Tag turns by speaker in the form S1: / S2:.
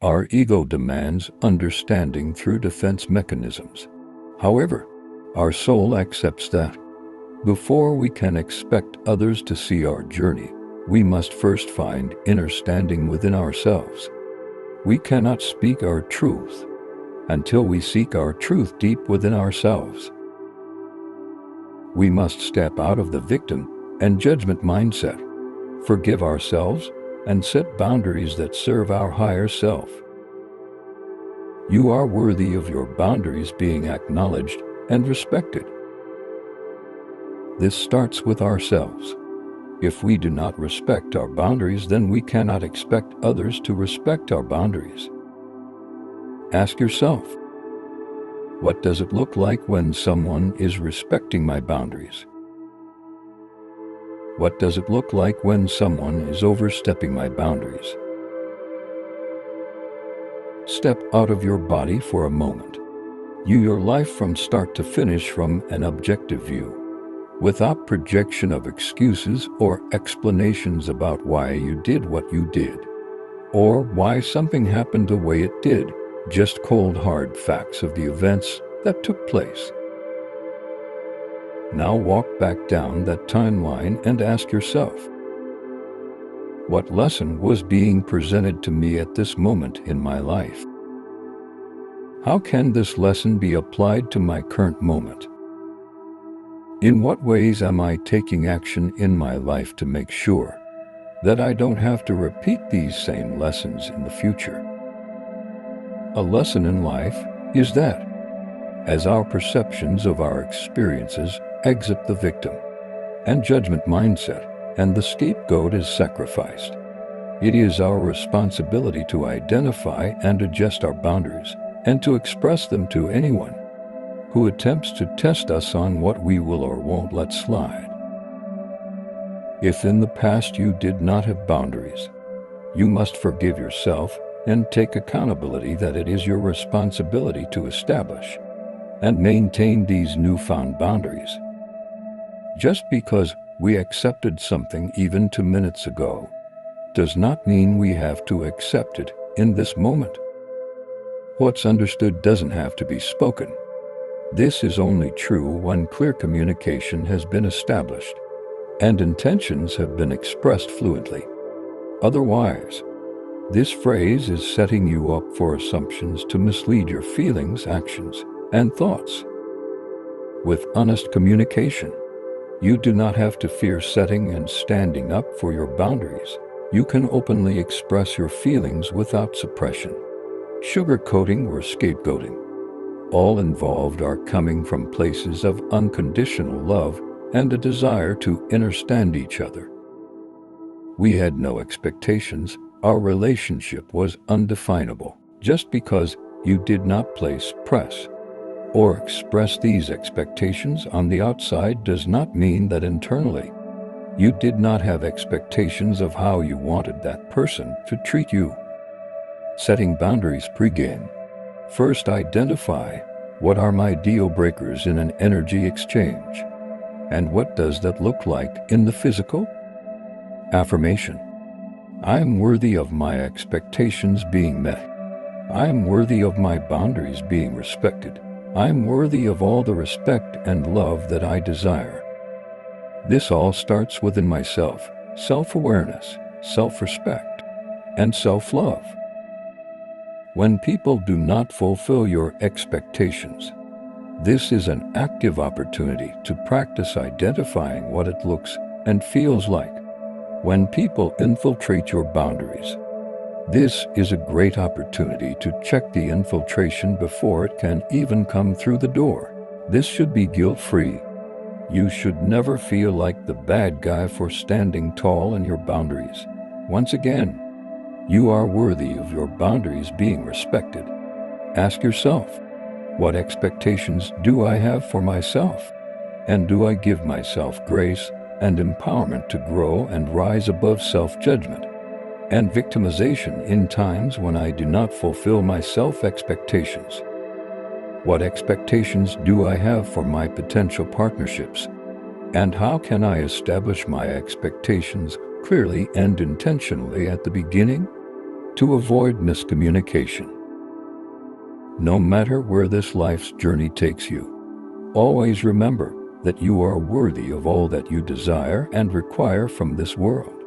S1: Our ego demands understanding through defense mechanisms. However, our soul accepts that before we can expect others to see our journey, we must first find inner standing within ourselves. We cannot speak our truth until we seek our truth deep within ourselves. We must step out of the victim and judgment mindset, forgive ourselves, and set boundaries that serve our higher self. You are worthy of your boundaries being acknowledged and respected. This starts with ourselves. If we do not respect our boundaries, then we cannot expect others to respect our boundaries. Ask yourself, what does it look like when someone is respecting my boundaries? What does it look like when someone is overstepping my boundaries? Step out of your body for a moment. View your life from start to finish from an objective view, without projection of excuses or explanations about why you did what you did, or why something happened the way it did, just cold hard facts of the events that took place. Now walk back down that timeline and ask yourself, what lesson was being presented to me at this moment in my life? How can this lesson be applied to my current moment? In what ways am I taking action in my life to make sure that I don't have to repeat these same lessons in the future? A lesson in life is that as our perceptions of our experiences exit the victim and judgment mindset, and the scapegoat is sacrificed, it is our responsibility to identify and adjust our boundaries and to express them to anyone who attempts to test us on what we will or won't let slide. If in the past you did not have boundaries, you must forgive yourself and take accountability that it is your responsibility to establish and maintain these newfound boundaries. Just because we accepted something even 2 minutes ago does not mean we have to accept it in this moment. What's understood doesn't have to be spoken. This is only true when clear communication has been established and intentions have been expressed fluently. Otherwise, this phrase is setting you up for assumptions to mislead your feelings, actions, and thoughts. With honest communication, you do not have to fear setting and standing up for your boundaries. You can openly express your feelings without suppression, sugarcoating, or scapegoating. All involved are coming from places of unconditional love and a desire to understand each other. We had no expectations. Our relationship was undefinable. Just because you did not place press or express these expectations on the outside does not mean that internally you did not have expectations of how you wanted that person to treat you. Setting boundaries pre-game. First, identify what are my deal breakers in an energy exchange, and what does that look like in the physical? Affirmation. I am worthy of my expectations being met. I am worthy of my boundaries being respected. I am worthy of all the respect and love that I desire. This all starts within myself: self-awareness, self-respect, and self-love. When people do not fulfill your expectations, this is an active opportunity to practice identifying what it looks and feels like when people infiltrate your boundaries. This is a great opportunity to check the infiltration before it can even come through the door. This should be guilt-free. You should never feel like the bad guy for standing tall in your boundaries. Once again, you are worthy of your boundaries being respected. Ask yourself, what expectations do I have for myself? And do I give myself grace and empowerment to grow and rise above self-judgment and victimization in times when I do not fulfill my self-expectations? What expectations do I have for my potential partnerships? And how can I establish my expectations clearly and intentionally at the beginning? To avoid miscommunication. No matter where this life's journey takes you, always remember that you are worthy of all that you desire and require from this world.